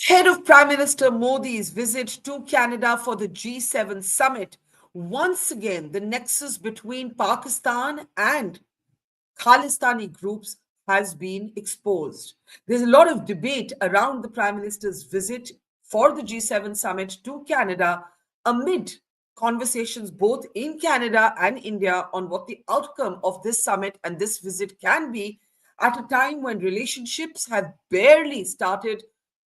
Ahead of Prime Minister Modi's visit to Canada for the G7 summit, once again, the nexus between Pakistan and Khalistani groups has been exposed. There's a lot of debate around the Prime Minister's visit for the G7 summit to Canada amid conversations both in Canada and India on what the outcome of this summit and this visit can be at a time when relationships have barely started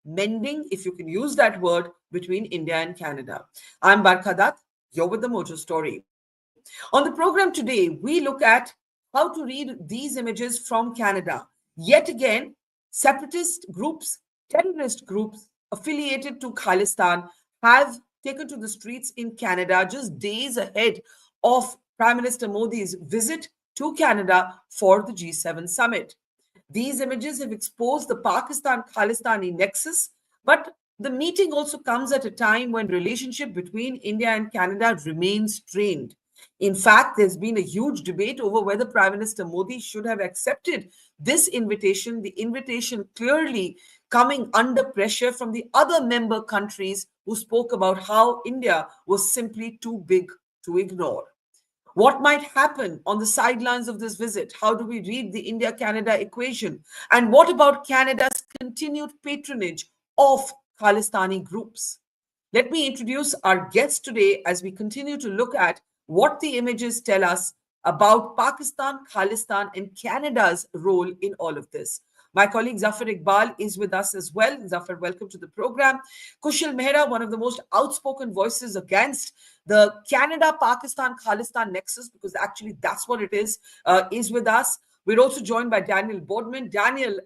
mending, if you can use that word, between India and Canada. I'm Barkha. You're with the Mocha story. On the program today, we look at how to read these images from Canada. Yet again, separatist groups, terrorist groups affiliated to Khalistan have taken to the streets in Canada just days ahead of Prime Minister Modi's visit to Canada for the G7 summit. These images have exposed the Pakistan-Khalistani nexus, but the meeting also comes at a time when relationship between India and Canada remains strained. In fact, there's been a huge debate over whether Prime Minister Modi should have accepted this invitation, the invitation clearly coming under pressure from the other member countries who spoke about how India was simply too big to ignore. What might happen on the sidelines of this visit? How do we read the India-Canada equation? And what about Canada's continued patronage of Khalistani groups? Let me introduce our guest today as we continue to look at what the images tell us about Pakistan, Khalistan, and Canada's role in all of this. My colleague Zafar Iqbal is with us as well. Zafar, welcome to the program. Kushal Mehra, one of the most outspoken voices against the Canada-Pakistan-Khalistan nexus, because actually that's what it is with us. We're also joined by Daniel Boardman. Daniel,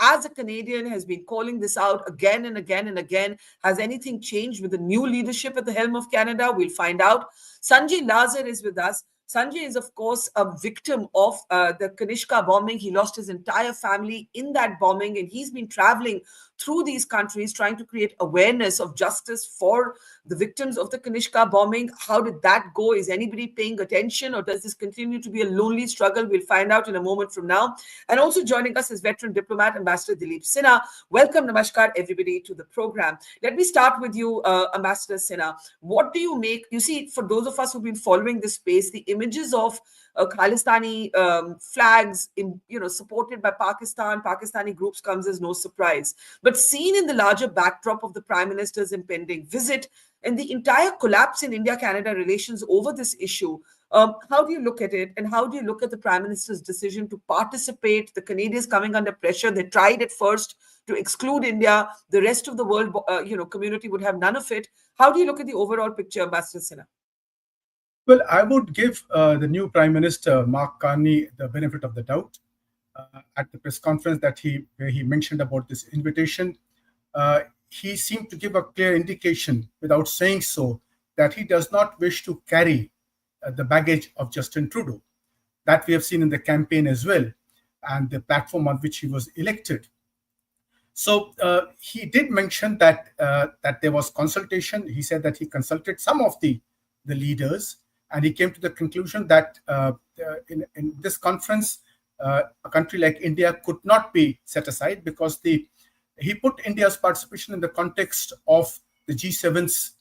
as a Canadian, has been calling this out again and again and again. Has anything changed with the new leadership at the helm of Canada? We'll find out. Sanjay Lazar is with us. Sanjay is, of course, a victim of the Kanishka bombing. He lost his entire family in that bombing, and he's been traveling through these countries trying to create awareness of justice for the victims of the Kanishka bombing. How did that go? Is anybody paying attention, or does this continue to be a lonely struggle? We'll find out in a moment from now. And also joining us is veteran diplomat, Ambassador Dileep Sinha. Welcome, namaskar, everybody, to the program. Let me start with you, Ambassador Sinha. What do you make? You see, for those of us who've been following this space, the images of Khalistani flags, supported by Pakistani groups comes as no surprise. But seen in the larger backdrop of the Prime Minister's impending visit and the entire collapse in India-Canada relations over this issue, how do you look at it? And how do you look at the Prime Minister's decision to participate? The Canadians coming under pressure. They tried at first to exclude India. The rest of the world, community would have none of it. How do you look at the overall picture, Ambassador Sinha? Well, I would give the new Prime Minister, Mark Carney, the benefit of the doubt. At the press conference where he mentioned about this invitation, he seemed to give a clear indication, without saying so, that he does not wish to carry the baggage of Justin Trudeau. That we have seen in the campaign as well, and the platform on which he was elected. So he did mention that there was consultation. He said that he consulted some of the leaders, and he came to the conclusion that in this conference, a country like India could not be set aside, because he put India's participation in the context of the G7's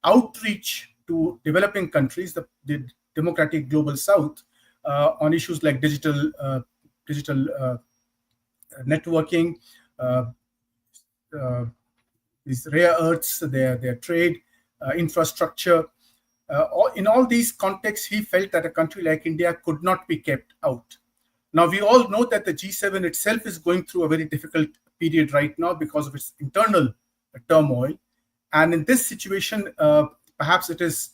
outreach to developing countries, the democratic global south, on issues like digital networking, these rare earths, their trade, infrastructure. In all these contexts, he felt that a country like India could not be kept out. Now, we all know that the G7 itself is going through a very difficult period right now because of its internal turmoil. And in this situation, perhaps it is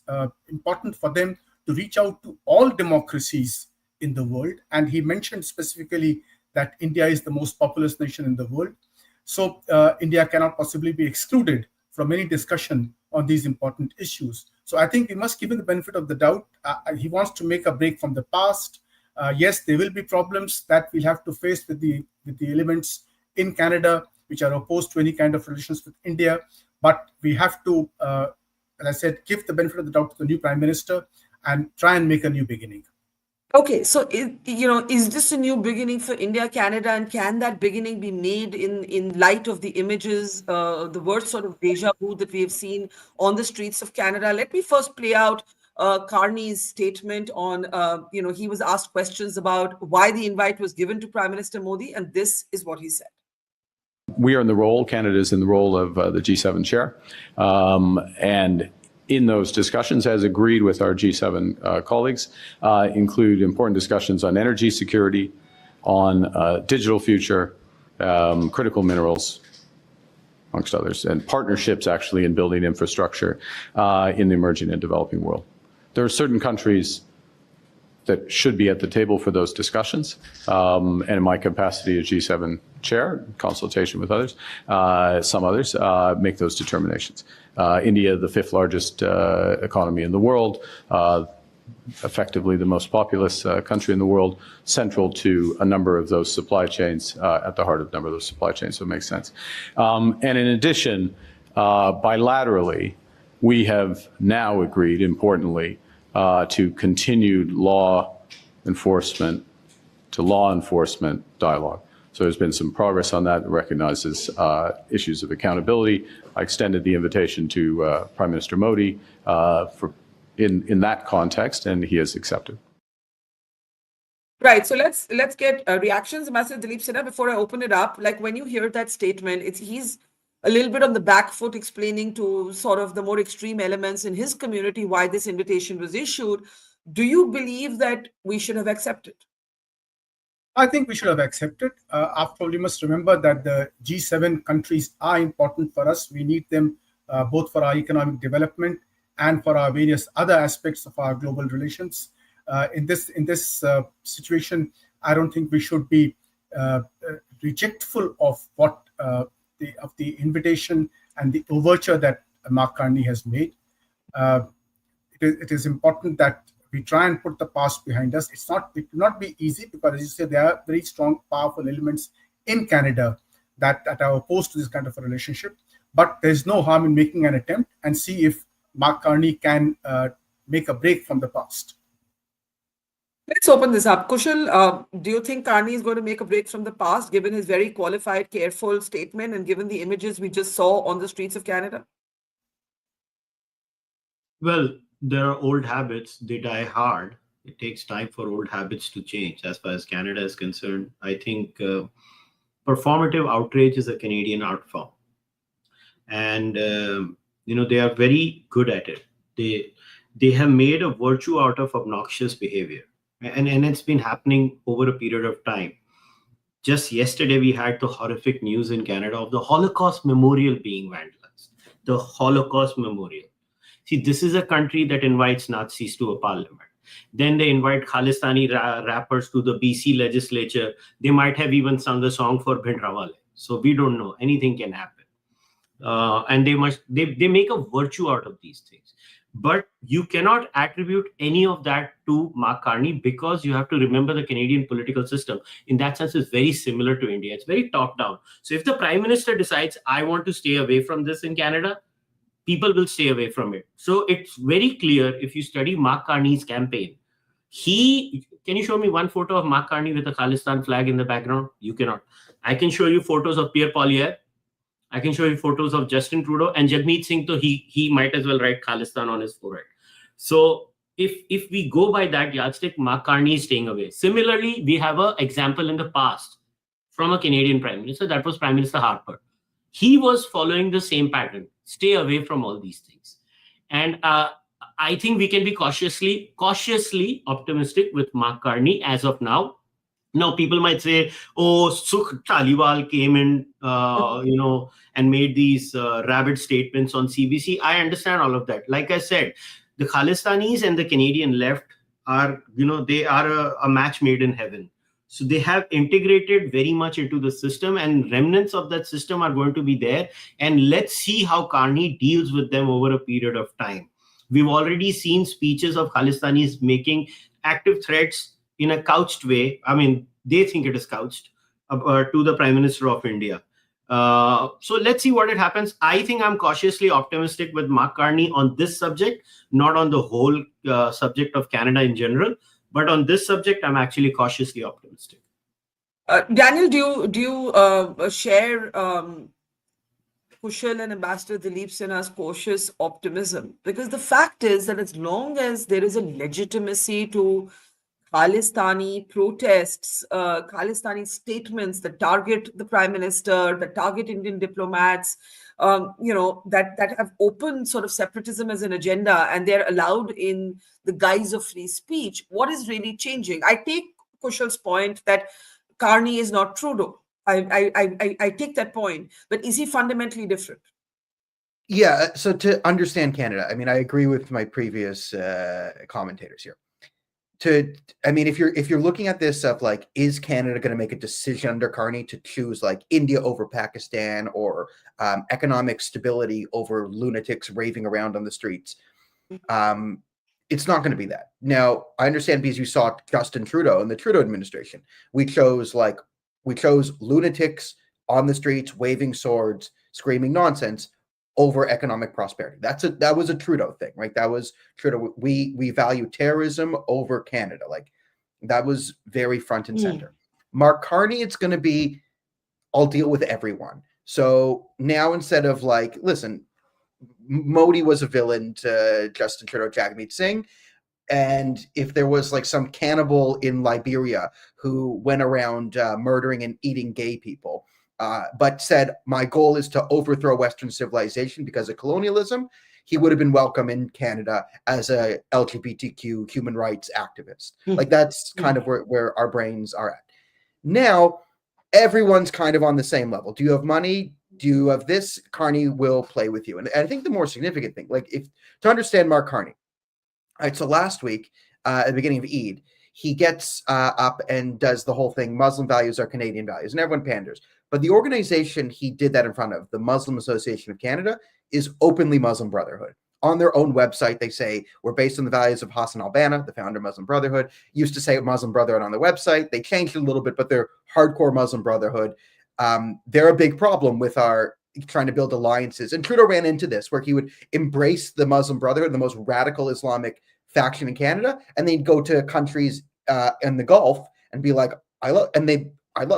important for them to reach out to all democracies in the world. And he mentioned specifically that India is the most populous nation in the world. So India cannot possibly be excluded from any discussion on these important issues. So I think we must give him the benefit of the doubt. He wants to make a break from the past. Yes, there will be problems that we'll have to face with the elements in Canada which are opposed to any kind of relations with India. But we have to, as I said, give the benefit of the doubt to the new Prime Minister and try and make a new beginning. Okay, so is this a new beginning for India, Canada, and can that beginning be made in light of the images, the word sort of deja vu that we have seen on the streets of Canada? Let me first play out Carney's statement on, he was asked questions about why the invite was given to Prime Minister Modi, and this is what he said. We are in the role, Canada is in the role of the G7 chair, and in those discussions, as agreed with our G7 colleagues, include important discussions on energy security, on digital future, critical minerals, amongst others, and partnerships actually in building infrastructure in the emerging and developing world. There are certain countries that should be at the table for those discussions, and in my capacity as G7 chair, consultation with others, some others, make those determinations. India, the fifth largest economy in the world, effectively the most populous country in the world, central to a number of those supply chains, at the heart of a number of those supply chains, so it makes sense. And in addition, bilaterally, we have now agreed, importantly, to continued law enforcement dialogue. So there's been some progress on that. It recognizes issues of accountability. I extended the invitation to Prime Minister Modi in that context, and he has accepted. Right. So let's get reactions. Ambassador Dilip Sinha, before I open it up, like when you hear that statement, he's a little bit on the back foot explaining to sort of the more extreme elements in his community why this invitation was issued. Do you believe that we should have accepted? I think we should have accepted. After all, you must remember that the G7 countries are important for us. We need them both for our economic development and for our various other aspects of our global relations. In this situation, I don't think we should be rejectful of what the invitation and the overture that Mark Carney has made. It is important that we try and put the past behind us. It will not be easy because, as you say, there are very strong, powerful elements in Canada that are opposed to this kind of a relationship. But there's no harm in making an attempt and see if Mark Carney can make a break from the past. Let's open this up. Kushal, do you think Carney is going to make a break from the past, given his very qualified, careful statement and given the images we just saw on the streets of Canada? Well, there are old habits, they die hard. It takes time for old habits to change. As far as Canada is concerned, I think performative outrage is a Canadian art form. And, they are very good at it. They have made a virtue out of obnoxious behavior. And it's been happening over a period of time. Just yesterday, we had the horrific news in Canada of the Holocaust Memorial being vandalized. The Holocaust Memorial. See, this is a country that invites Nazis to a parliament. Then they invite Khalistani rappers to the BC legislature. They might have even sung a song for Bhindranwale. So we don't know. Anything can happen. And they make a virtue out of these things. But you cannot attribute any of that to Mark Carney because you have to remember the Canadian political system. In that sense, is very similar to India. It's very top-down. So if the Prime Minister decides, I want to stay away from this in Canada, people will stay away from it. So it's very clear if you study Mark Carney's campaign. Can you show me one photo of Mark Carney with a Khalistan flag in the background? You cannot. I can show you photos of Pierre Poilievre. I can show you photos of Justin Trudeau and Jagmeet Singh. So he might as well write Khalistan on his forehead. So if we go by that yardstick, Mark Carney is staying away. Similarly, we have an example in the past from a Canadian Prime Minister. That was Prime Minister Harper. He was following the same pattern. Stay away from all these things. And I think we can be cautiously optimistic with Mark Carney as of now. Now, people might say, oh, Sukh Taliwal came in, and made these rabid statements on CBC. I understand all of that. Like I said, the Khalistanis and the Canadian left are, they are a match made in heaven. So they have integrated very much into the system, and remnants of that system are going to be there. And let's see how Carney deals with them over a period of time. We've already seen speeches of Khalistanis making active threats in a couched way. I mean, they think it is couched to the Prime Minister of India. So let's see what it happens. I think I'm cautiously optimistic with Mark Carney on this subject, not on the whole subject of Canada in general. But on this subject, I'm actually cautiously optimistic. Daniel, do you share Kushal and Ambassador Dilip Sinha's cautious optimism? Because the fact is that as long as there is a legitimacy to Khalistani protests, Khalistani statements that target the Prime Minister, that target Indian diplomats, that have open sort of separatism as an agenda, and they're allowed in the guise of free speech, what is really changing? I take Kushal's point that Carney is not Trudeau. I take that point, but is he fundamentally different? Yeah. So to understand Canada, I mean, I agree with my previous commentators here. If you're looking at this of like, is Canada going to make a decision under Carney to choose like India over Pakistan or economic stability over lunatics raving around on the streets? It's not going to be that. Now, I understand because you saw Justin Trudeau in the Trudeau administration. We chose lunatics on the streets, waving swords, screaming nonsense over economic prosperity. That was a Trudeau thing, right? That was Trudeau. We value terrorism over Canada. Like that was very front and center. Mark Carney, it's going to be, I'll deal with everyone. So now instead of like, listen, Modi was a villain to Justin Trudeau, Jagmeet Singh. And if there was like some cannibal in Liberia who went around murdering and eating gay people, but said, my goal is to overthrow Western civilization because of colonialism, he would have been welcome in Canada as a LGBTQ human rights activist. Like that's kind of where our brains are at. Now, everyone's kind of on the same level. Do you have money? Do you have this? Carney will play with you. And I think the more significant thing, like to understand Mark Carney, right, so last week, at the beginning of Eid, he gets up and does the whole thing, Muslim values are Canadian values, and everyone panders. But the organization he did that in front of, the Muslim Association of Canada, is openly Muslim Brotherhood. On their own website, they say, we're based on the values of Hassan al-Banna, the founder of Muslim Brotherhood. Used to say Muslim Brotherhood on the website. They changed it a little bit, but they're hardcore Muslim Brotherhood. They're a big problem with our trying to build alliances. And Trudeau ran into this, where he would embrace the Muslim Brotherhood, the most radical Islamic faction in Canada, and they'd go to countries in the Gulf and be like, I love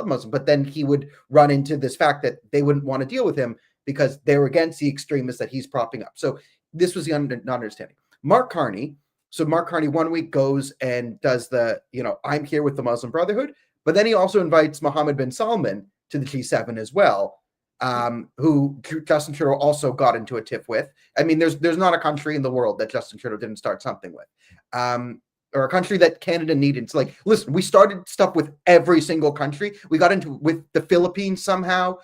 Muslim. But then he would run into this fact that they wouldn't want to deal with him because they were against the extremists that he's propping up. So this was the not understanding. Mark Carney 1 week goes and does the, I'm here with the Muslim Brotherhood, but then he also invites Mohammed bin Salman to the G7 as well, who Justin Trudeau also got into a tiff with. I mean, there's not a country in the world that Justin Trudeau didn't start something with, or a country that Canada needed. It's like, listen, we started stuff with every single country. We got into with the Philippines somehow,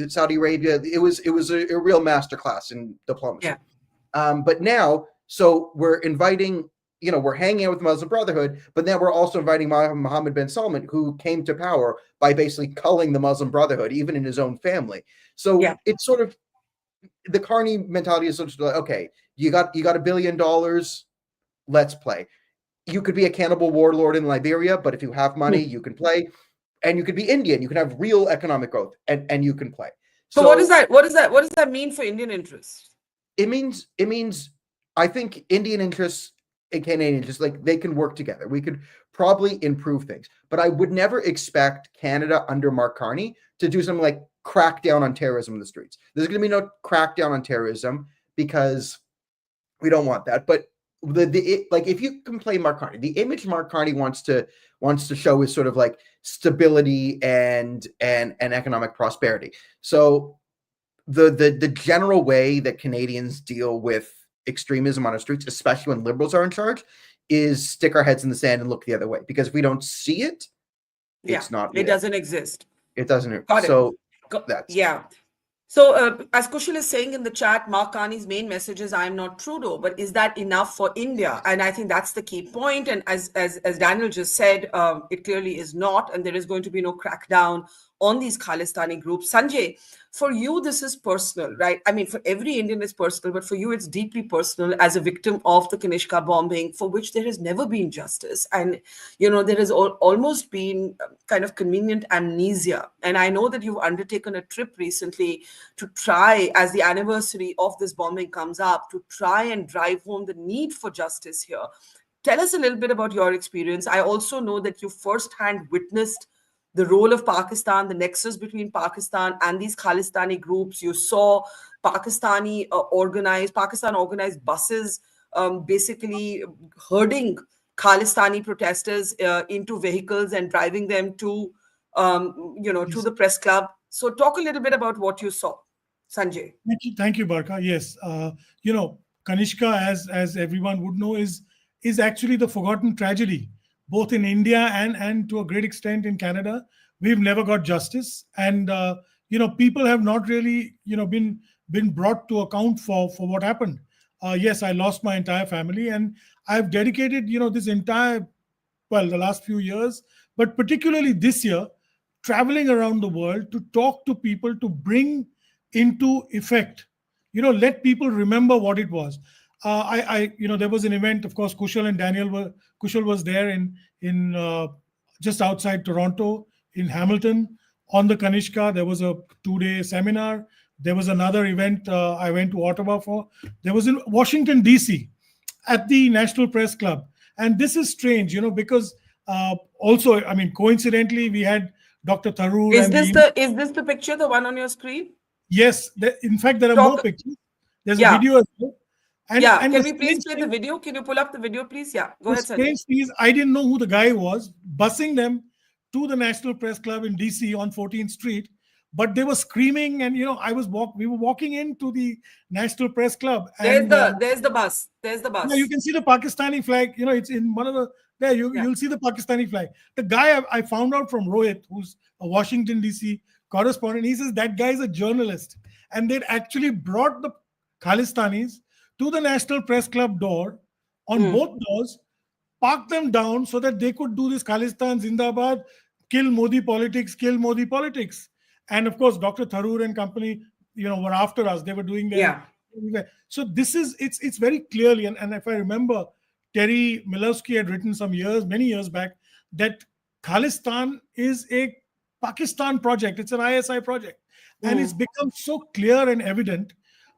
Saudi Arabia. It was a real masterclass in diplomacy. Yeah. But now, so we're inviting, we're hanging out with the Muslim Brotherhood, but then we're also inviting Mohammed bin Salman, who came to power by basically culling the Muslim Brotherhood, even in his own family. So it's sort of, the Carney mentality is sort of like, okay, you got $1 billion, let's play. You could be a cannibal warlord in Liberia, but if you have money, you can play. And you could be Indian, you can have real economic growth, and you can play. So what does that mean for Indian interests? It means I think Indian interests and Canadian interests, like, they can work together. We could probably improve things, but I would never expect Canada under Mark Carney to do something like crack down on terrorism in the streets. There's going to be no crackdown on terrorism because we don't want that. But like, if you can play Mark Carney, the image Mark Carney wants to show is sort of like stability and economic prosperity. So the general way that Canadians deal with extremism on our streets, especially when liberals are in charge, is stick our heads in the sand and look the other way, because if we don't see it, it's not. It doesn't exist. It doesn't. Got it. So that's So as Kushal is saying in the chat, Mark Carney's main message is, I am not Trudeau, but is that enough for India? And I think that's the key point. And as Daniel just said, it clearly is not, and there is going to be no crackdown on these Khalistani groups. Sanjay, for you, this is personal, right? I mean, for every Indian it's personal, but for you, it's deeply personal as a victim of the Kanishka bombing, for which there has never been justice. And, there has almost been kind of convenient amnesia. And I know that you've undertaken a trip recently to try, as the anniversary of this bombing comes up, to try and drive home the need for justice here. Tell us a little bit about your experience. I also know that you firsthand witnessed the role of Pakistan, the nexus between Pakistan and these Khalistani groups. You saw Pakistan organized buses, basically herding Khalistani protesters into vehicles and driving them to, to Yes. the press club. So talk a little bit about what you saw, Sanjay. Thank you, Barkha. Yes, Kanishka, as everyone would know, is actually the forgotten tragedy, both in India and to a great extent in Canada. We've never got justice, and people have not really been brought to account for what happened. Yes, I lost my entire family, and I've dedicated this entire the last few years, but particularly this year, traveling around the world to talk to people, to bring into effect, let people remember what it was. There was an event, of course, Kushal was there in just outside Toronto, in Hamilton, on the Kanishka. There was a 2-day seminar. There was another event I went to Ottawa for. There was in Washington, D.C., at the National Press Club. And this is strange, because also, I mean, coincidentally, we had Dr. Tharoor. Is this the picture, the one on your screen? Yes. In fact, there are more pictures. There's a video as well. And can we please play the video? Can you pull up the video, please? Yeah, go ahead, Sanjay. I didn't know who the guy was, busing them to the National Press Club in DC on 14th Street. But they were screaming, and we were walking into the National Press Club. And, there's the bus. There's the bus. Yeah, you can see the Pakistani flag. It's in one of the there. You'll see the Pakistani flag. The guy I found out from Rohit, who's a Washington DC correspondent, he says that guy is a journalist, and they'd actually brought the Khalistanis to the National Press Club door on both doors, parked them down so that they could do this Khalistan Zindabad, kill Modi politics, kill Modi politics. And of course, Dr. Tharoor and company, were after us. They were doing their. Yeah. So this is, it's very clearly, and if I remember, Terry Milowski had written many years back, that Khalistan is a Pakistan project. It's an ISI project. And it's become so clear and evident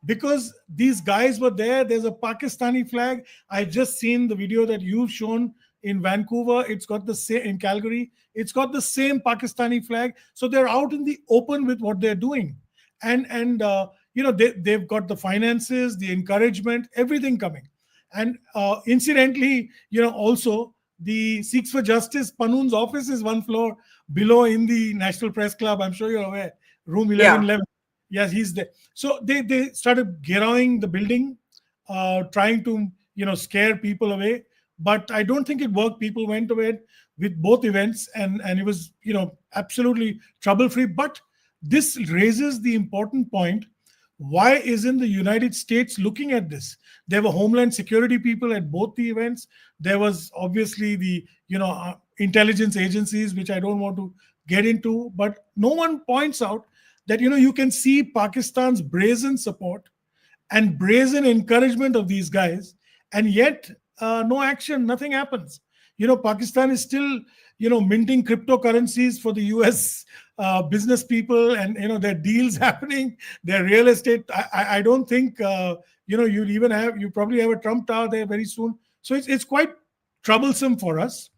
because these guys were there. There's a Pakistani flag. I just seen the video that you've shown in Vancouver. It's got the same in Calgary. It's got the same Pakistani flag. So they're out in the open with what they're doing. And they've got the finances, the encouragement, everything coming. And incidentally, also the Sikhs for Justice, Pannun's office is one floor below in the National Press Club. I'm sure you're aware. Room 1111. Yes, he's there. So they started gearing the building, trying to, scare people away. But I don't think it worked. People went away with both events and it was, absolutely trouble-free. But this raises the important point. Why isn't the United States looking at this? There were Homeland Security people at both the events. There was obviously the, intelligence agencies, which I don't want to get into. But no one points out that, you can see Pakistan's brazen support and brazen encouragement of these guys. And yet, no action, nothing happens. Pakistan is still, minting cryptocurrencies for the US business people, and there are deals happening. Their real estate. I don't think you probably have a Trump Tower there very soon. So it's quite troublesome for us.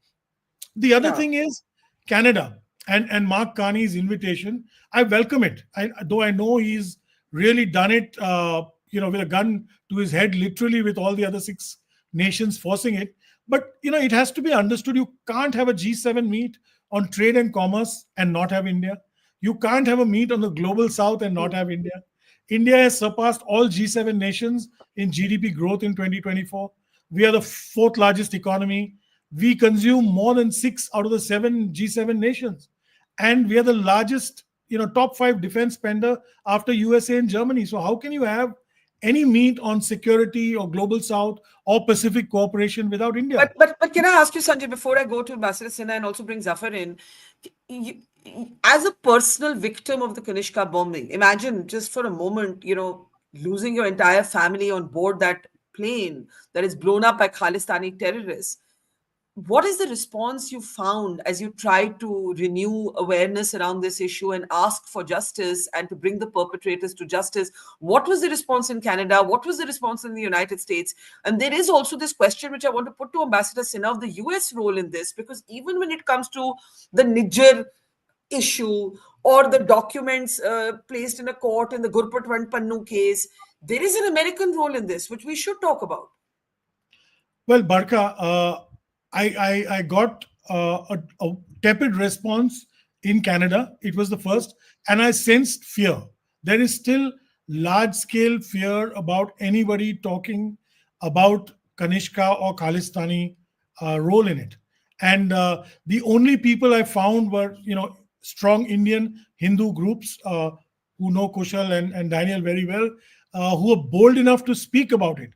The other thing is Canada and Mark Carney's invitation. I welcome it. Though I know he's really done it, with a gun to his head, literally, with all the other 6 nations forcing it. But, it has to be understood. You can't have a G7 meet on trade and commerce and not have India. You can't have a meet on the global south and not have India. India has surpassed all G7 nations in GDP growth in 2024. We are the 4th largest economy. We consume more than 6 out of the 7 G7 nations. And we are the largest, top 5 defense spender after USA and Germany. So how can you have any meet on security or global south or Pacific cooperation without India? But can I ask you, Sanjay, before I go to Ambassador Sinha and also bring Zafar in, as a personal victim of the Kanishka bombing, imagine just for a moment, losing your entire family on board that plane that is blown up by Khalistani terrorists. what is the response you found as you tried to renew awareness around this issue and ask for justice and to bring the perpetrators to justice? What was the response in Canada? What was the response in the United States? And there is also this question which I want to put to Ambassador Sinha of the US role in this, because even when it comes to the Niger issue or the documents placed in a court in the Gurpatwant Singh case, there is an American role in this, which we should talk about. Well, Barkha, I got a tepid response in Canada. It was the first, and I sensed fear. There is still large-scale fear about anybody talking about Kanishka or Khalistani role in it. And the only people I found were, strong Indian Hindu groups who know Kushal and Daniel very well, who are bold enough to speak about it.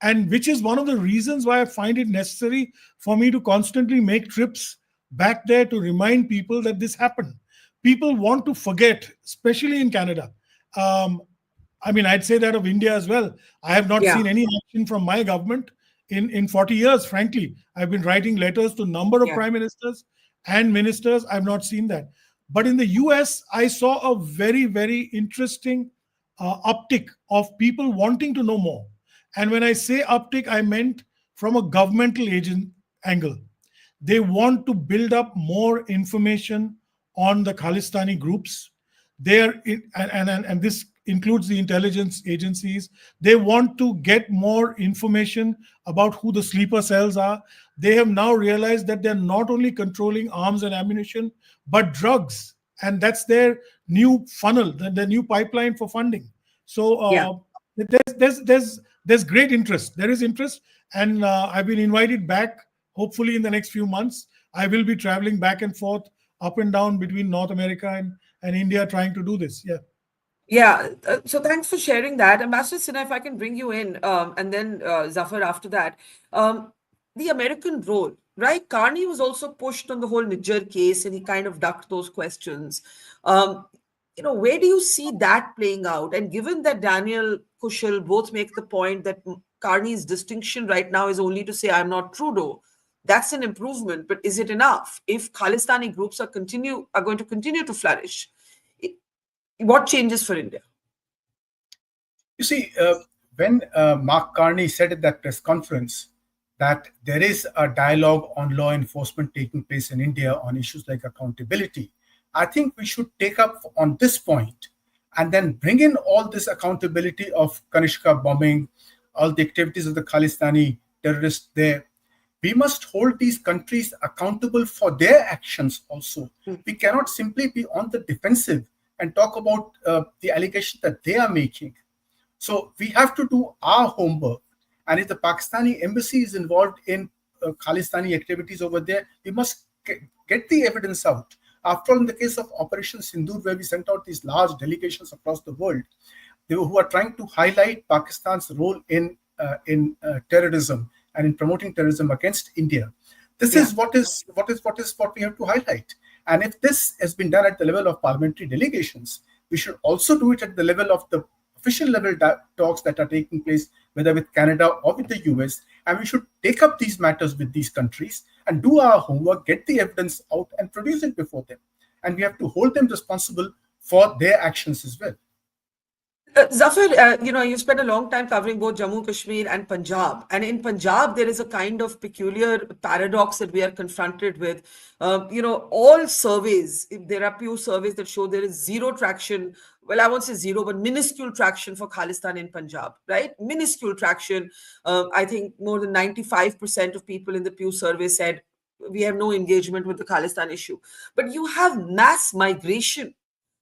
And which is one of the reasons why I find it necessary for me to constantly make trips back there to remind people that this happened. People want to forget, especially in Canada. I'd say that of India as well. I have not seen any action from my government in 40 years, frankly. I've been writing letters to a number of prime ministers and ministers. I've not seen that. But in the US, I saw a very, very interesting uptick of people wanting to know more. And when I say uptick, I meant from a governmental agent angle. They want to build up more information on the Khalistani groups. And this includes the intelligence agencies. They want to get more information about who the sleeper cells are. They have now realized that they're not only controlling arms and ammunition, but drugs. And that's their new funnel, their new pipeline for funding. So there's great interest. There is interest. And I've been invited back, hopefully in the next few months. I will be traveling back and forth, up and down between North America and India, trying to do this. So thanks for sharing that. Ambassador Sinha, if I can bring you in, and then Zafar after that. The American role, right? Carney was also pushed on the whole Niger case, and he kind of ducked those questions. Where do you see that playing out? And given that Daniel, Kushal both make the point that Carney's distinction right now is only to say, I'm not Trudeau, that's an improvement, but is it enough? If Khalistani groups are going to continue to flourish, what changes for India? You see, when Mark Carney said at that press conference that there is a dialogue on law enforcement taking place in India on issues like accountability, I think we should take up on this point and then bring in all this accountability of Kanishka bombing, all the activities of the Khalistani terrorists there. We must hold these countries accountable for their actions also. We cannot simply be on the defensive and talk about the allegations that they are making. So we have to do our homework. And if the Pakistani embassy is involved in Khalistani activities over there, we must get the evidence out. After all, in the case of Operation Sindoor, where we sent out these large delegations across the world, who are trying to highlight Pakistan's role in terrorism and in promoting terrorism against India. This is what we have to highlight. And if this has been done at the level of parliamentary delegations, we should also do it at the level of the official level talks that are taking place, whether with Canada or with the US. And we should take up these matters with these countries and do our homework, get the evidence out and produce it before them. And we have to hold them responsible for their actions as well. Zafar, you spent a long time covering both Jammu, Kashmir and Punjab. And in Punjab, there is a kind of peculiar paradox that we are confronted with. All surveys, there are Pew surveys that show there is zero traction. Well, I won't say zero, but minuscule traction for Khalistan in Punjab, right? Minuscule traction. I think more than 95% of people in the Pew survey said we have no engagement with the Khalistan issue. But you have mass migration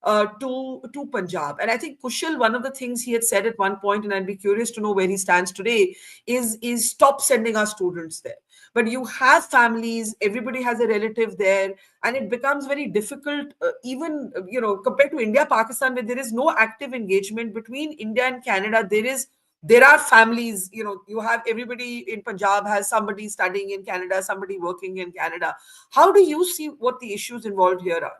to Punjab. And I think Kushal, one of the things he had said at one point, and I'd be curious to know where he stands today, is stop sending our students there. But you have families, everybody has a relative there, and it becomes very difficult, even, compared to India, Pakistan, where there is no active engagement between India and Canada. There are families, you have everybody in Punjab has somebody studying in Canada, somebody working in Canada. How do you see what the issues involved here are?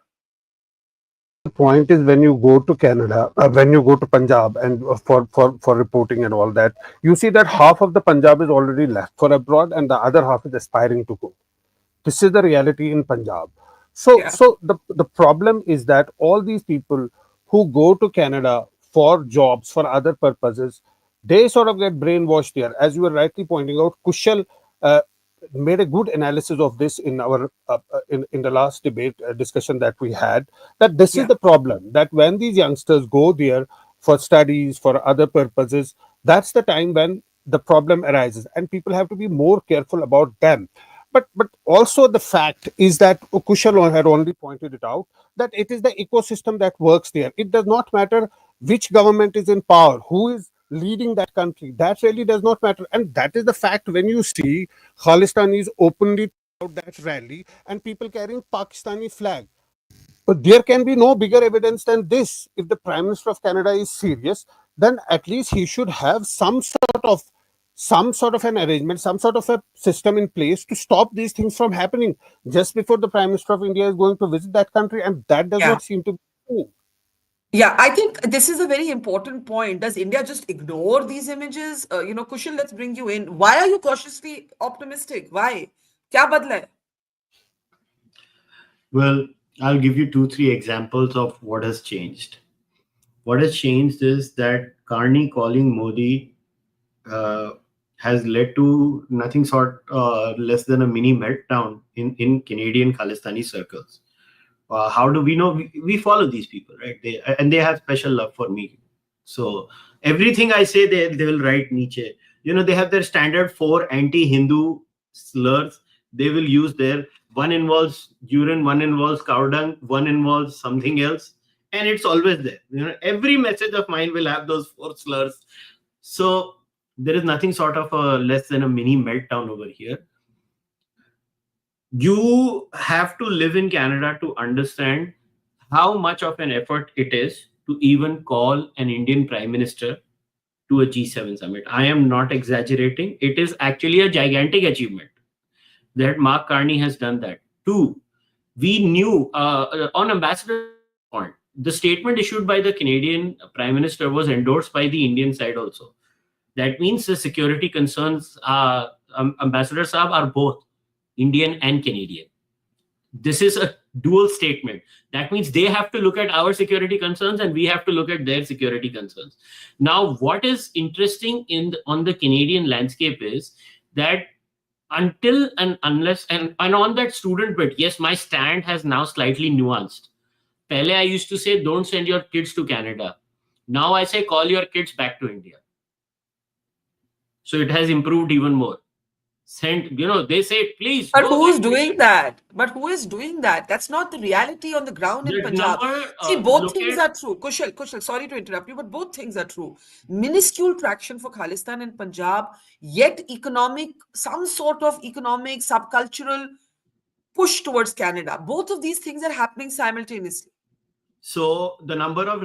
The point is, when you go to Canada, when you go to Punjab and for reporting and all that, you see that half of the Punjab is already left for abroad and the other half is aspiring to go. This is the reality in Punjab. So, Yeah. so the problem is that all these people who go to Canada for jobs, for other purposes, they sort of get brainwashed there. As you were rightly pointing out, Kushal made a good analysis of this in our in the last debate discussion that we had. That this is Yeah. the problem. That when these youngsters go there for studies, for other purposes, that's the time when the problem arises, and people have to be more careful about them. But also the fact is that Kushal had only pointed it out that it is the ecosystem that works there. It does not matter which government is in power, who is leading that country. That really does not matter, and that is the fact when you see Khalistanis openly out that rally and people carrying Pakistani flag. But there can be no bigger evidence than this. If the Prime Minister of Canada is serious, then at least he should have some sort of an arrangement, some sort of a system in place to stop these things from happening just before the Prime Minister of India is going to visit that country, and that does Yeah. not seem to be true. Yeah, I think this is a very important point. Does India just ignore these images? Kushal, let's bring you in. Why are you cautiously optimistic? Why? Kya badla hai? Well, I'll give you 2-3 examples of what has changed. What has changed is that Carney calling Modi has led to nothing less than a mini meltdown in Canadian Khalistani circles. How do we know? We follow these people, right? They have special love for me. So everything I say, they will write Nietzsche. They have their standard 4 anti-Hindu slurs. They will use their, one involves urine, one involves cow dung, one involves something else. And it's always there. Every message of mine will have those 4 slurs. So there is nothing sort of less than a mini meltdown over here. You have to live in Canada to understand how much of an effort it is to even call an Indian Prime Minister to a G7 summit. I am not exaggerating. It is actually a gigantic achievement that Mark Carney has done that. 2, we knew on Ambassador point, the statement issued by the Canadian Prime Minister was endorsed by the Indian side also. That means the security concerns, Ambassador Saab, are both Indian and Canadian. This is a dual statement. That means they have to look at our security concerns and we have to look at their security concerns. Now, what is interesting on the Canadian landscape is that until and unless, and on that student bit, yes, my stand has now slightly nuanced. Pehle I used to say, don't send your kids to Canada. Now I say, call your kids back to India. So it has improved even more. They say, please. But who is doing that? That's not the reality on the ground in The Punjab. number, See, both look things at- are true. Kushal, sorry to interrupt you, but both things are true. Minuscule traction for Khalistan in Punjab, yet some sort of economic, subcultural push towards Canada. Both of these things are happening simultaneously. So the number of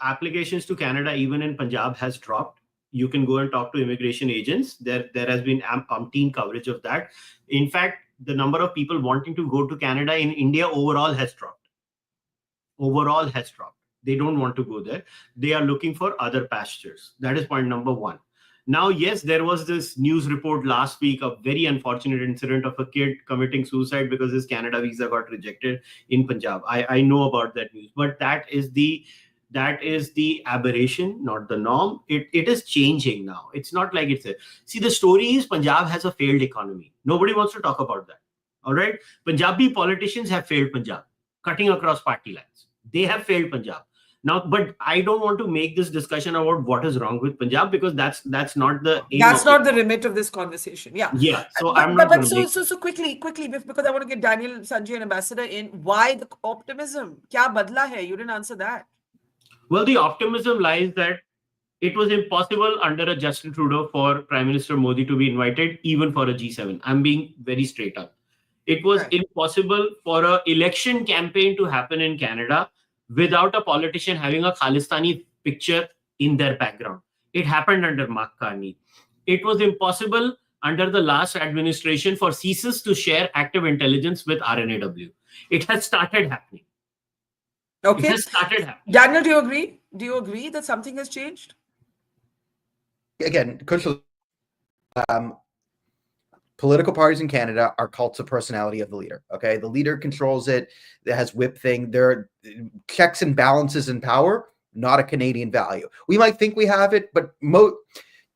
applications to Canada, even in Punjab, has dropped. You can go and talk to immigration agents. There has been umpteen coverage of that. In fact, the number of people wanting to go to Canada in India overall has dropped. They don't want to go there. They are looking for other pastures. That is point number 1. Now, yes, there was this news report last week, a very unfortunate incident of a kid committing suicide because his Canada visa got rejected in Punjab. I know about that news, but that is the aberration, not the norm. It is changing now. It's not like see, the story is Punjab has a failed economy. Nobody wants to talk about that. All right. Punjabi politicians have failed Punjab, cutting across party lines. They have failed Punjab. Now, but I don't want to make this discussion about what is wrong with Punjab because that's not the aim. That's not the remit of this conversation. Yeah. Yeah. So so quickly, because I want to get Daniel, Sanjay, and Ambassador in. Why the optimism? Kya badla hai? You didn't answer that. Well, the optimism lies that it was impossible under a Justin Trudeau for Prime Minister Modi to be invited, even for a G7. I'm being very straight up. It was impossible for an election campaign to happen in Canada without a politician having a Khalistani picture in their background. It happened under Mark Carney. It was impossible under the last administration for CSIS to share active intelligence with RNAW. It has started happening. Okay. It has started happening. Daniel, do you agree? Do you agree that something has changed? Again, Kushal, political parties in Canada are cults of personality of the leader. Okay, the leader controls it. It has whip thing. There are checks and balances in power. Not a Canadian value. We might think we have it, but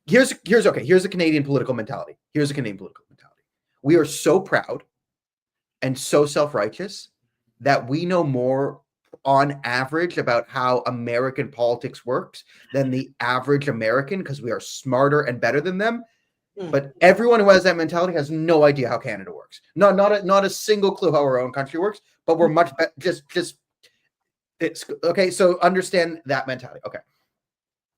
here's a Canadian political mentality. Here's a Canadian political mentality. We are so proud and so self-righteous that we know more on average about how American politics works than the average American, because we are smarter and better than them. But everyone who has that mentality has no idea how Canada works. Not a single clue how our own country works, but we're much better. It's okay. So understand that mentality. Okay.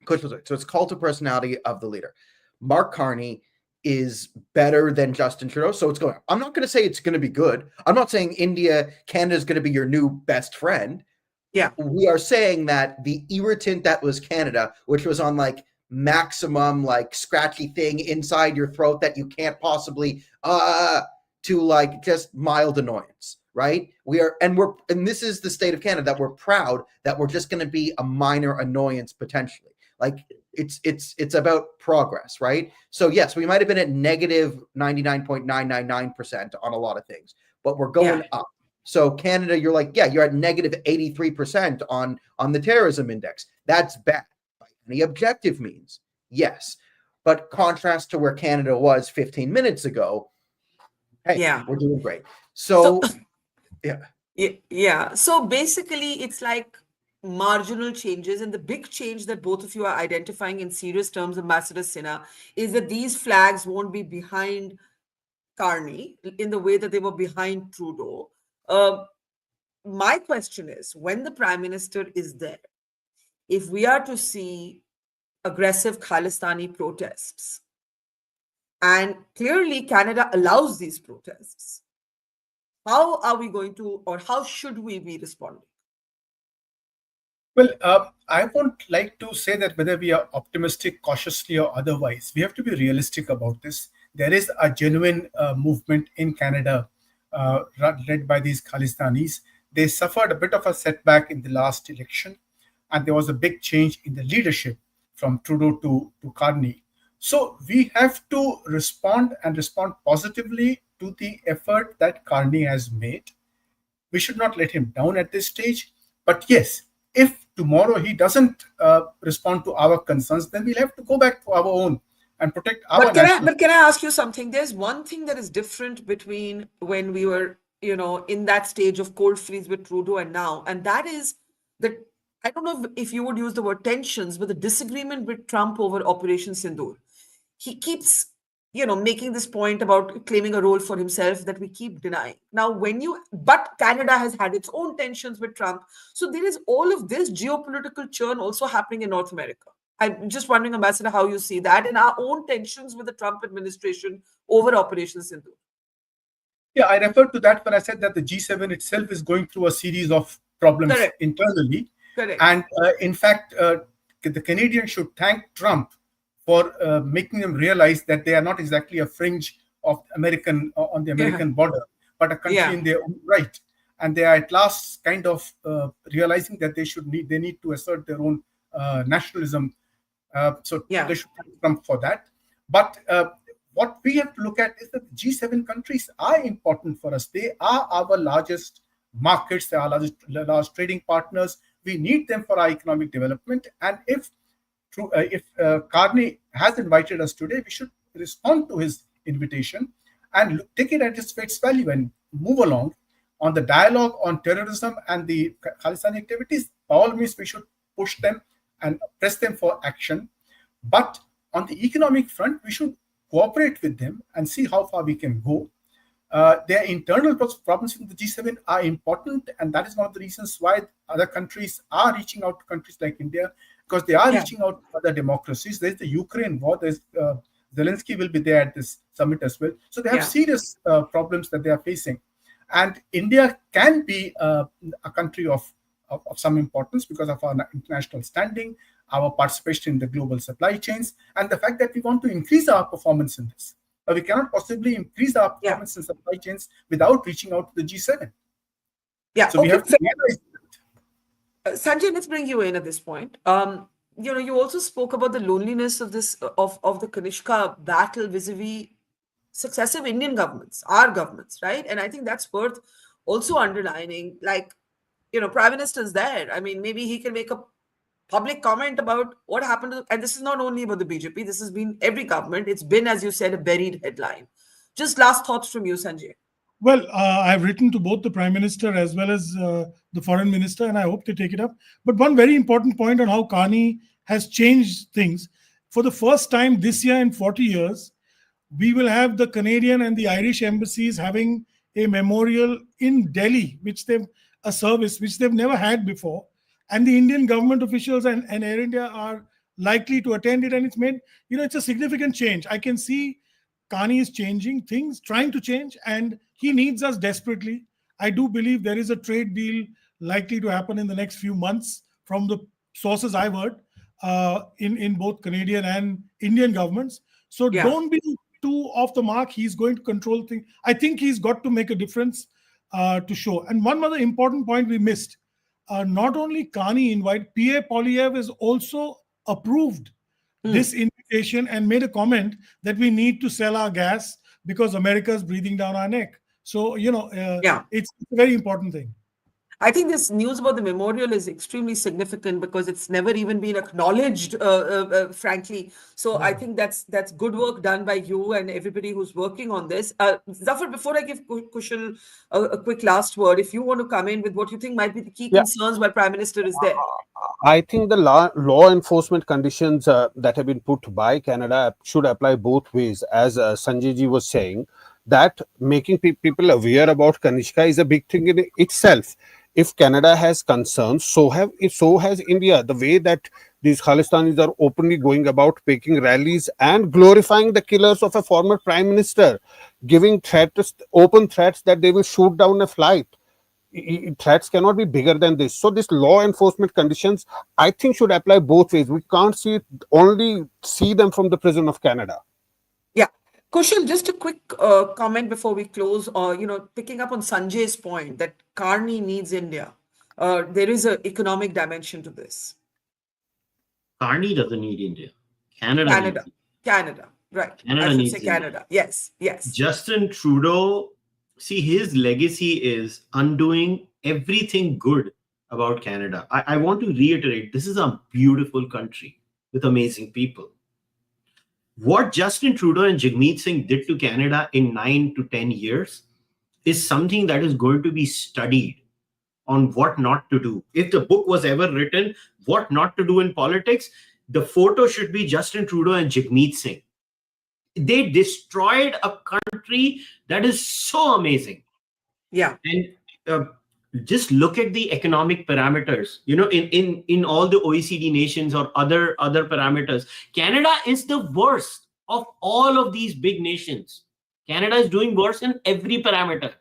So it's cult of personality of the leader. Mark Carney is better than Justin Trudeau. So it's going, I'm not going to say it's going to be good. I'm not saying Canada is going to be your new best friend. Yeah. We are saying that the irritant that was Canada, which was on like maximum like scratchy thing inside your throat that you can't possibly to like just mild annoyance, right? And this is the state of Canada, that we're proud that we're just going to be a minor annoyance potentially. Like it's about progress, right? So yes, we might have been at negative 99.999% on a lot of things, but we're going up. So Canada, you're like, you're at negative 83% on the terrorism index. That's bad. The objective means, yes, but contrast to where Canada was 15 minutes ago, we're doing great. So So basically, it's like marginal changes, and the big change that both of you are identifying in serious terms, Ambassador Sinha, is that these flags won't be behind Carney in the way that they were behind Trudeau. My question is, when the Prime Minister is there, if we are to see aggressive Khalistani protests, and clearly Canada allows these protests, how are we going to, or how should we be responding? Well, I won't like to say that whether we are optimistic, cautiously, or otherwise. We have to be realistic about this. There is a genuine movement in Canada led by these Khalistanis. They suffered a bit of a setback in the last election, and there was a big change in the leadership from Trudeau to Carney. So we have to respond positively to the effort that Carney has made. We should not let him down at this stage. But yes, if tomorrow he doesn't respond to our concerns, then we'll have to go back to our own and protect our But can I ask you something? There's one thing that is different between when we were, in that stage of cold freeze with Trudeau and now, and that is that, I don't know if you would use the word tensions, but the disagreement with Trump over Operation Sindoor. He keeps, making this point about claiming a role for himself that we keep denying. Now, but Canada has had its own tensions with Trump. So there is all of this geopolitical churn also happening in North America. I'm just wondering, Ambassador, how you see that and our own tensions with the Trump administration over Operation Sindoor. Yeah, I referred to that when I said that the G7 itself is going through a series of problems internally. Correct. And in fact, the Canadians should thank Trump for making them realize that they are not exactly a fringe of on the American border, but a country in their own right. And they are at last kind of realizing that they need to assert their own nationalism. So they should thank Trump for that. But what we have to look at is that G7 countries are important for us. They are our largest markets. They are our largest trading partners. We need them for our economic development. And if Carney has invited us today, we should respond to his invitation and take it at its face value and move along on the dialogue on terrorism and the Khalistani activities. By all means, we should push them and press them for action. But on the economic front, we should cooperate with them and see how far we can go. Their internal problems in the G7 are important, and that is one of the reasons why other countries are reaching out to countries like India, because they are reaching out to other democracies. There's the Ukraine war. There's Zelensky will be there at this summit as well. So they have serious problems that they are facing. And India can be a country of some importance because of our international standing, our participation in the global supply chains, and the fact that we want to increase our performance in this. But we cannot possibly increase our performance in supply chains without reaching out to the G7. So we have to realize that. Sanjay, let's bring you in at this point. You also spoke about the loneliness of this of the Kanishka battle vis-a-vis successive Indian governments, our governments, right? And I think that's worth also underlining. Like, Prime Minister's there. I mean, maybe he can make a public comment about what happened to, and this is not only about the BJP, this has been every government. It's been, as you said, a buried headline. Just last thoughts from you, Sanjay. Well, I've written to both the Prime Minister as well as the Foreign Minister, and I hope they take it up. But one very important point on how Carney has changed things. For the first time this year in 40 years, we will have the Canadian and the Irish embassies having a memorial in Delhi, a service which they've never had before. And the Indian government officials and Air India are likely to attend it. And it's made, it's a significant change. I can see Carney is changing things, trying to change, and he needs us desperately. I do believe there is a trade deal likely to happen in the next few months from the sources I've heard in both Canadian and Indian governments. So don't be too off the mark. He's going to control things. I think he's got to make a difference to show. And one other important point we missed. Not only Carney invite, P.A. Poilievre has also approved this invitation and made a comment that we need to sell our gas because America is breathing down our neck. So, it's a very important thing. I think this news about the memorial is extremely significant because it's never even been acknowledged, frankly. So I think that's good work done by you and everybody who's working on this. Zafar, before I give Kushal a quick last word, if you want to come in with what you think might be the key concerns while Prime Minister is there. I think the law enforcement conditions that have been put by Canada should apply both ways. As Sanjay ji was saying, that making people aware about Kanishka is a big thing in itself. If Canada has concerns, so has India. The way that these Khalistanis are openly going about making rallies and glorifying the killers of a former prime minister, giving open threats that they will shoot down a flight. Threats cannot be bigger than this. So this law enforcement conditions, I think, should apply both ways. We can't only see them from the prison of Canada. Yeah. Kushal, just a quick comment before we close, picking up on Sanjay's point that Carney needs India. There is an economic dimension to this. Carney doesn't need India. Canada, right. Canada I should needs say India. Canada. Yes. Justin Trudeau, see, his legacy is undoing everything good about Canada. I want to reiterate, this is a beautiful country with amazing people. What Justin Trudeau and Jagmeet Singh did to Canada in 9 to 10 years is something that is going to be studied on what not to do. If the book was ever written, what not to do in politics, the photo should be Justin Trudeau and Jagmeet Singh. They destroyed a country that is so amazing. Yeah. And just look at the economic parameters, in all the OECD nations or other parameters. Canada is the worst of all of these big nations. Canada is doing worse in every parameter.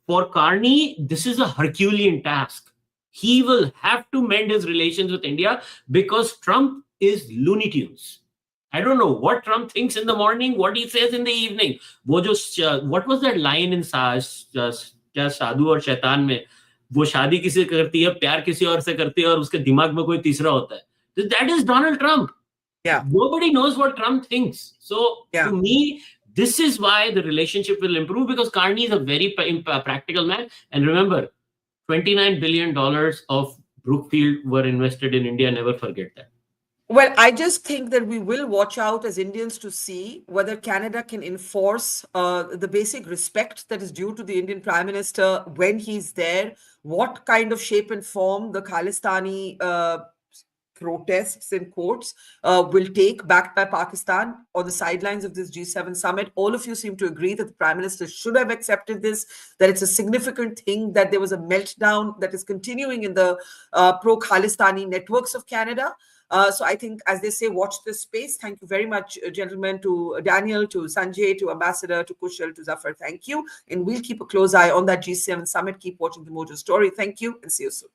For Carney, this is a Herculean task. He will have to mend his relations with India because Trump is Looney Tunes. I don't know what Trump thinks in the morning, what he says in the evening. What was that line in साधु और शैतान में, वो शादी किसी करती है, प्यार किसी और से करती है और उसके दिमाग में कोई तीसरा होता है. That is Donald Trump. Yeah. Nobody knows what Trump thinks. So to me, this is why the relationship will improve, because Carney is a very practical man. And remember, $29 billion of Brookfield were invested in India. Never forget that. Well, I just think that we will watch out as Indians to see whether Canada can enforce the basic respect that is due to the Indian Prime Minister when he's there, what kind of shape and form the Khalistani protests in courts will take, backed by Pakistan, on the sidelines of this G7 summit. All of you seem to agree that the Prime Minister should have accepted this, that it's a significant thing, that there was a meltdown that is continuing in the pro-Khalistani networks of Canada. So I think, as they say, watch this space. Thank you very much, gentlemen, to Daniel, to Sanjay, to Ambassador, to Kushal, to Zafar. Thank you. And we'll keep a close eye on that G7 summit. Keep watching the Mojo Story. Thank you and see you soon.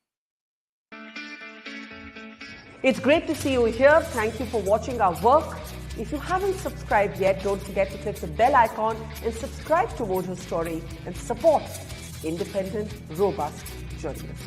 It's great to see you here. Thank you for watching our work. If you haven't subscribed yet, don't forget to click the bell icon and subscribe to Mojo Story and support independent, robust journalism.